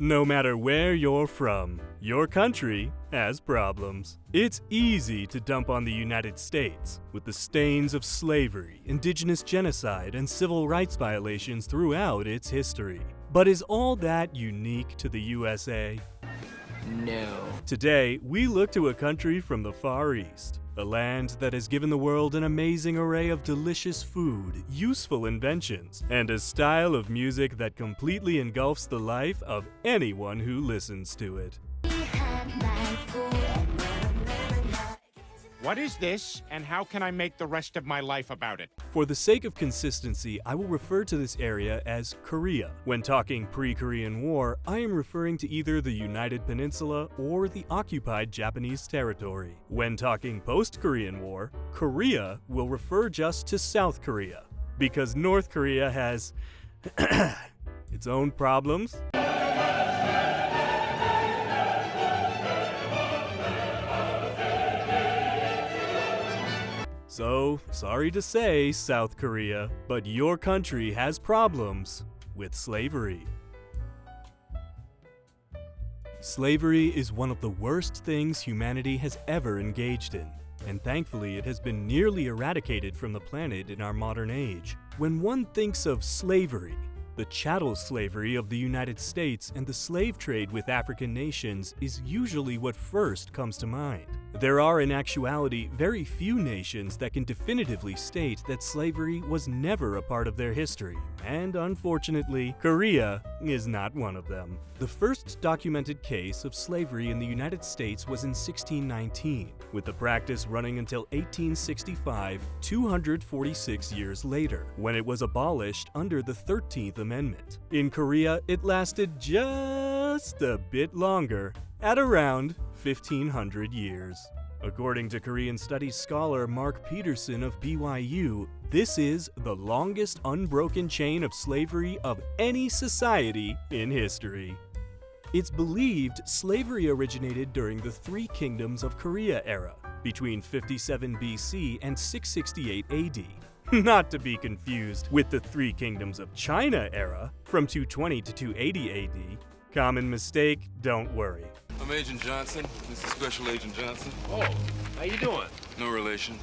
No matter where you're from, your country has problems. It's easy to dump on the United States, with the stains of slavery, indigenous genocide, and civil rights violations throughout its history. But is all that unique to the USA? No. Today, we look to a country from the Far East, a land that has given the world an amazing array of delicious food, useful inventions, and a style of music that completely engulfs the life of anyone who listens to it. What is this, and how can I make the rest of my life about it? For the sake of consistency, I will refer to this area as Korea. When talking pre-Korean War, I am referring to either the United Peninsula or the occupied Japanese territory. When talking post-Korean War, Korea will refer just to South Korea, because North Korea has its own problems. So, sorry to say, South Korea, but your country has problems with slavery. Slavery is one of the worst things humanity has ever engaged in, and thankfully it has been nearly eradicated from the planet in our modern age. When one thinks of slavery, the chattel slavery of the United States and the slave trade with African nations is usually what first comes to mind. There are in actuality very few nations that can definitively state that slavery was never a part of their history, and unfortunately, Korea is not one of them. The first documented case of slavery in the United States was in 1619, with the practice running until 1865, 246 years later, when it was abolished under the 13th Amendment. In Korea, it lasted just a bit longer, at around 1,500 years. According to Korean studies scholar Mark Peterson of BYU, this is the longest unbroken chain of slavery of any society in history. It's believed slavery originated during the Three Kingdoms of Korea era, between 57 BC and 668 AD. Not to be confused with the Three Kingdoms of China era, from 220 to 280 AD. Common mistake, don't worry. I'm Agent Johnson. This is Special Agent Johnson. Oh, how you doing? No relation.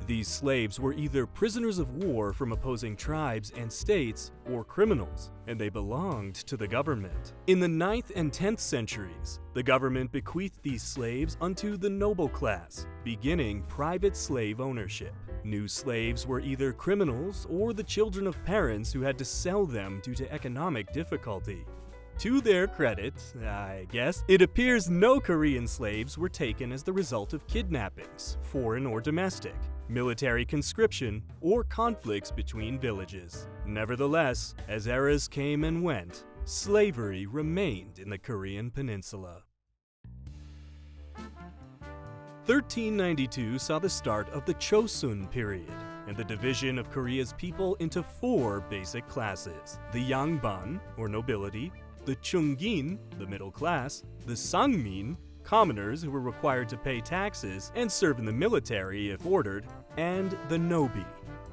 These slaves were either prisoners of war from opposing tribes and states, or criminals, and they belonged to the government. In the 9th and 10th centuries, the government bequeathed these slaves unto the noble class, beginning private slave ownership. New slaves were either criminals or the children of parents who had to sell them due to economic difficulty. To their credit, I guess, it appears no Korean slaves were taken as the result of kidnappings, foreign or domestic, military conscription, or conflicts between villages. Nevertheless, as eras came and went, slavery remained in the Korean peninsula. 1392 saw the start of the Chosun period, and the division of Korea's people into 4 basic classes: the Yangban, or nobility, the Chunggin, the middle class, the Sangmin, commoners who were required to pay taxes and serve in the military if ordered, and the Nobi,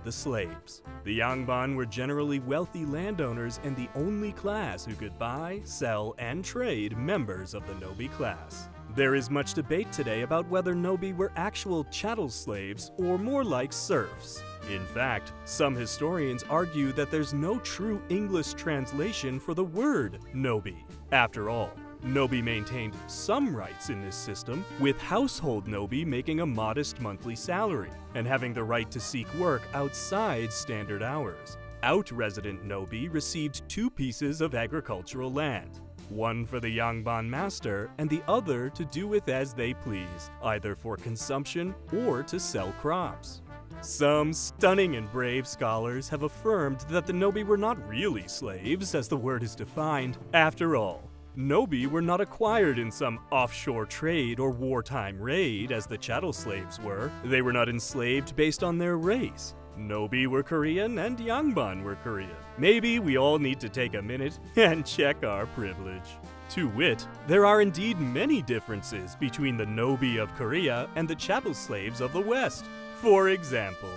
the slaves. The Yangban were generally wealthy landowners and the only class who could buy, sell, and trade members of the Nobi class. There is much debate today about whether Nobi were actual chattel slaves or more like serfs. In fact, some historians argue that there's no true English translation for the word Nobi. After all, Nobi maintained some rights in this system, with household Nobi making a modest monthly salary and having the right to seek work outside standard hours. Out-resident Nobi received 2 pieces of agricultural land, one for the Yangban master and the other to do with as they please, either for consumption or to sell crops. Some stunning and brave scholars have affirmed that the Nobi were not really slaves, as the word is defined. After all, Nobi were not acquired in some offshore trade or wartime raid as the chattel slaves were. They were not enslaved based on their race. Nobi were Korean and Yangban were Korean. Maybe we all need to take a minute and check our privilege. To wit, there are indeed many differences between the Nobi of Korea and the chattel slaves of the West. For example,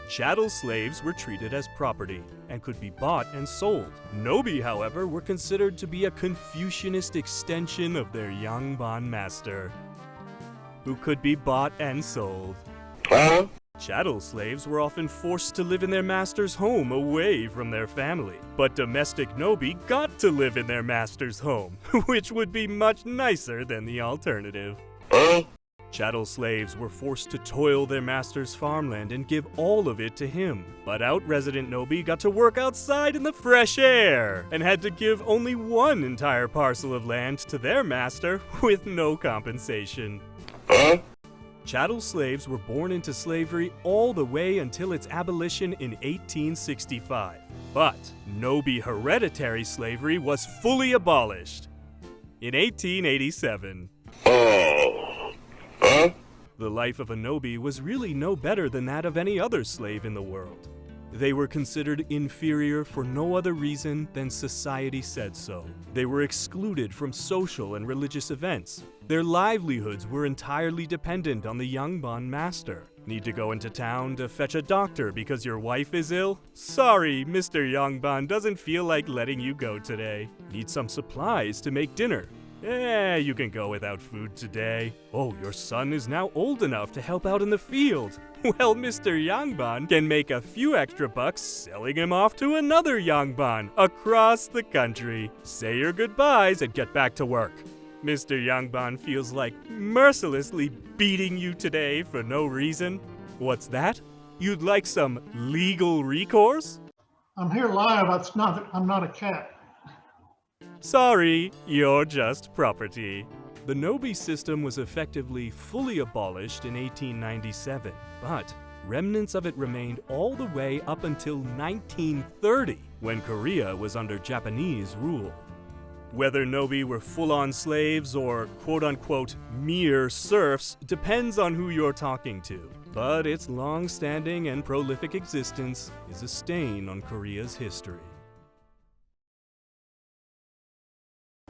Chattel slaves were treated as property and could be bought and sold. Nobi, however, were considered to be a Confucianist extension of their Yangban master, who could be bought and sold. Chattel slaves were often forced to live in their master's home away from their family. But domestic Nobi got to live in their master's home, which would be much nicer than the alternative. Chattel slaves were forced to toil their master's farmland and give all of it to him. But out-resident Nobi got to work outside in the fresh air and had to give only one entire parcel of land to their master with no compensation. Chattel slaves were born into slavery all the way until its abolition in 1865. But Nobi hereditary slavery was fully abolished in 1887. The life of a Nobi was really no better than that of any other slave in the world. They were considered inferior for no other reason than society said so. They were excluded from social and religious events. Their livelihoods were entirely dependent on the Yangban master. Need to go into town to fetch a doctor because your wife is ill? Sorry, Mr. Yangban doesn't feel like letting you go today. Need some supplies to make dinner? You can go without food today. Oh, your son is now old enough to help out in the field. Well, Mr. Yangban can make a few extra bucks selling him off to another Yangban across the country. Say your goodbyes and get back to work. Mr. Yangban feels like mercilessly beating you today for no reason. What's that? You'd like some legal recourse? I'm here live. I'm not a cat. Sorry, you're just property. The Nobi system was effectively fully abolished in 1897, but remnants of it remained all the way up until 1930, when Korea was under Japanese rule. Whether Nobi were full-on slaves or quote-unquote mere serfs depends on who you're talking to, but its long-standing and prolific existence is a stain on Korea's history.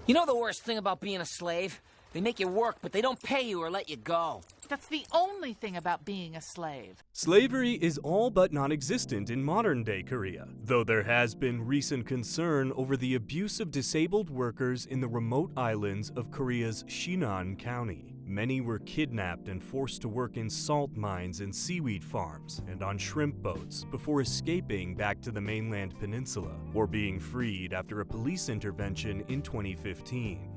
You know the worst thing about being a slave? They make you work, but they don't pay you or let you go. That's the only thing about being a slave. Slavery is all but non-existent in modern-day Korea, though there has been recent concern over the abuse of disabled workers in the remote islands of Korea's Shinan County. Many were kidnapped and forced to work in salt mines and seaweed farms and on shrimp boats before escaping back to the mainland peninsula, or being freed after a police intervention in 2015.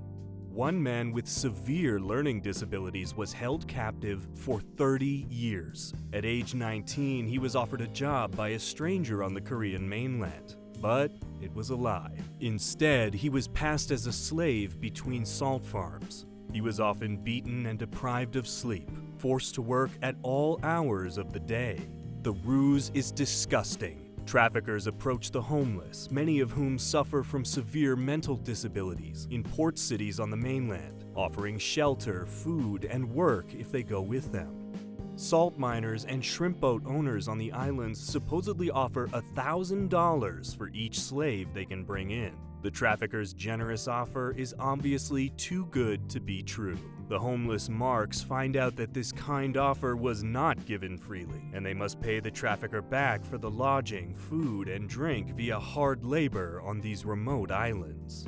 One man with severe learning disabilities was held captive for 30 years. At age 19, he was offered a job by a stranger on the Korean mainland. But it was a lie. Instead, he was passed as a slave between salt farms. He was often beaten and deprived of sleep, forced to work at all hours of the day. The ruse is disgusting. Traffickers approach the homeless, many of whom suffer from severe mental disabilities, in port cities on the mainland, offering shelter, food, and work if they go with them. Salt miners and shrimp boat owners on the islands supposedly offer $1,000 for each slave they can bring in. The traffickers' generous offer is obviously too good to be true. The homeless marks find out that this kind offer was not given freely, and they must pay the trafficker back for the lodging, food, and drink via hard labor on these remote islands.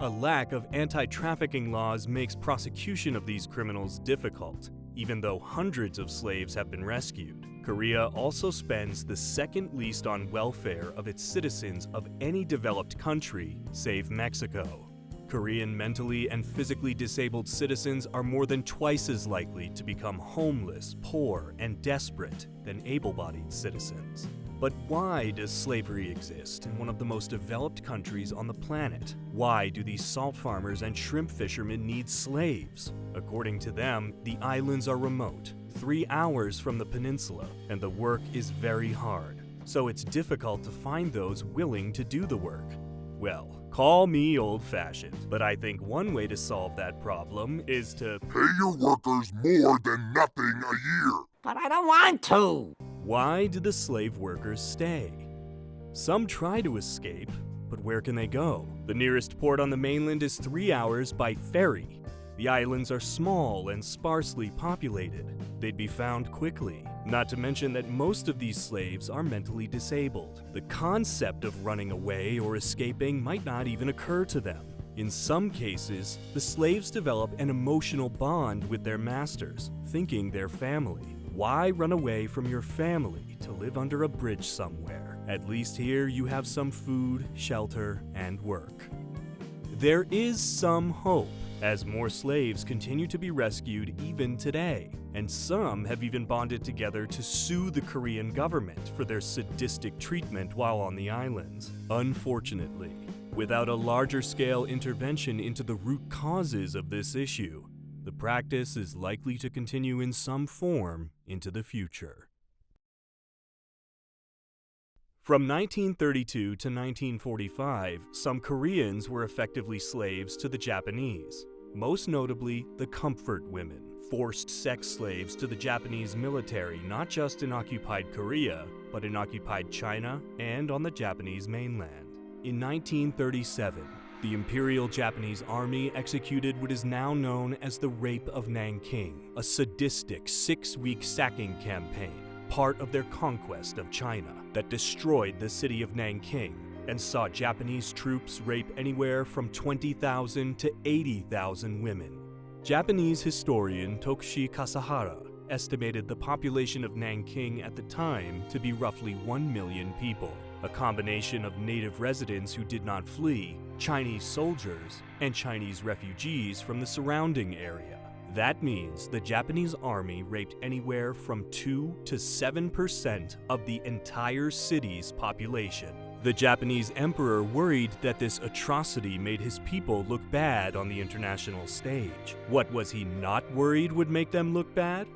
A lack of anti-trafficking laws makes prosecution of these criminals difficult, even though hundreds of slaves have been rescued. Korea also spends the second least on welfare of its citizens of any developed country, save Mexico. Korean mentally and physically disabled citizens are more than twice as likely to become homeless, poor, and desperate than able-bodied citizens. But why does slavery exist in one of the most developed countries on the planet? Why do these salt farmers and shrimp fishermen need slaves? According to them, the islands are remote, 3 hours from the peninsula, and the work is very hard. So it's difficult to find those willing to do the work. Well, call me old-fashioned, but I think one way to solve that problem is to pay your workers more than nothing a year. But I don't want to. Why do the slave workers stay? Some try to escape, but where can they go? The nearest port on the mainland is 3 hours by ferry. The islands are small and sparsely populated. They'd be found quickly. Not to mention that most of these slaves are mentally disabled. The concept of running away or escaping might not even occur to them. In some cases, the slaves develop an emotional bond with their masters, thinking they're family. Why run away from your family to live under a bridge somewhere? At least here you have some food, shelter, and work. There is some hope, as more slaves continue to be rescued even today, and some have even bonded together to sue the Korean government for their sadistic treatment while on the islands. Unfortunately, without a larger-scale intervention into the root causes of this issue, the practice is likely to continue in some form into the future. From 1932 to 1945, some Koreans were effectively slaves to the Japanese, most notably the comfort women, forced sex slaves to the Japanese military not just in occupied Korea, but in occupied China and on the Japanese mainland. In 1937, the Imperial Japanese Army executed what is now known as the Rape of Nanking, a sadistic 6-week sacking campaign, part of their conquest of China, that destroyed the city of Nanking and saw Japanese troops rape anywhere from 20,000 to 80,000 women. Japanese historian Tokushi Kasahara estimated the population of Nanking at the time to be roughly 1 million people, a combination of native residents who did not flee, Chinese soldiers, and Chinese refugees from the surrounding area. That means the Japanese army raped anywhere from 2 to 7% of the entire city's population. The Japanese emperor worried that this atrocity made his people look bad on the international stage. What was he not worried would make them look bad?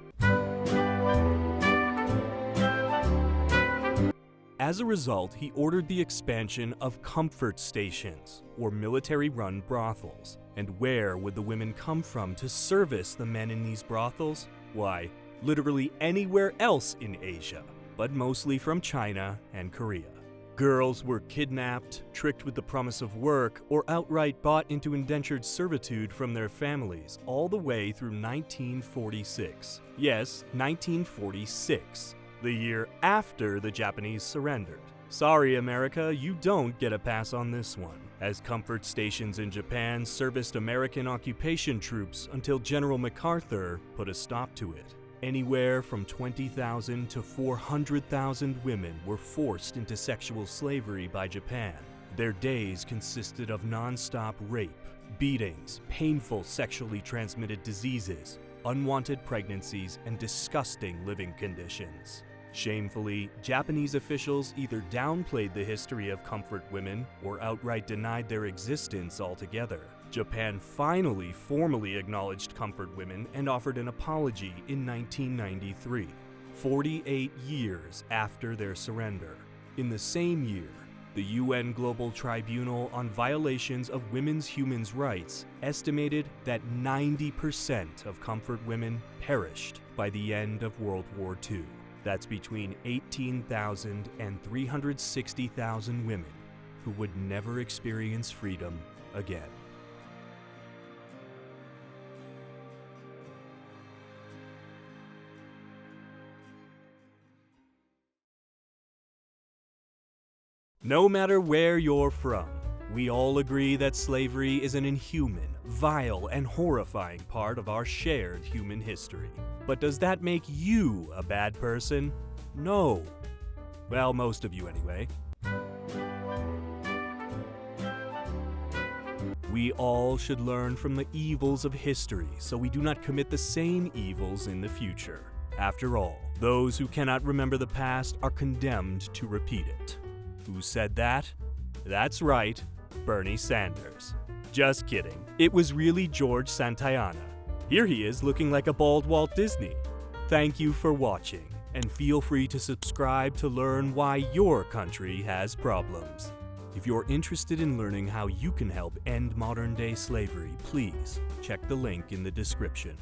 As a result, he ordered the expansion of comfort stations, or military-run brothels. And where would the women come from to service the men in these brothels? Why, literally anywhere else in Asia, but mostly from China and Korea. Girls were kidnapped, tricked with the promise of work, or outright bought into indentured servitude from their families, all the way through 1946. Yes, 1946. The year after the Japanese surrendered. Sorry, America, you don't get a pass on this one, as comfort stations in Japan serviced American occupation troops until General MacArthur put a stop to it. Anywhere from 20,000 to 400,000 women were forced into sexual slavery by Japan. Their days consisted of non-stop rape, beatings, painful sexually transmitted diseases, unwanted pregnancies, and disgusting living conditions. Shamefully, Japanese officials either downplayed the history of comfort women or outright denied their existence altogether. Japan finally formally acknowledged comfort women and offered an apology in 1993, 48 years after their surrender. In the same year, the UN Global Tribunal on Violations of Women's Human Rights estimated that 90% of comfort women perished by the end of World War II. That's between 18,000 and 360,000 women who would never experience freedom again. No matter where you're from, we all agree that slavery is an inhuman, vile, and horrifying part of our shared human history. But does that make you a bad person? No. Well, most of you anyway. We all should learn from the evils of history so we do not commit the same evils in the future. After all, those who cannot remember the past are condemned to repeat it. Who said that? That's right, Bernie Sanders. Just kidding. It was really George Santayana. Here he is looking like a bald Walt Disney. Thank you for watching, and feel free to subscribe to learn why your country has problems. If you're interested in learning how you can help end modern-day slavery, please check the link in the description.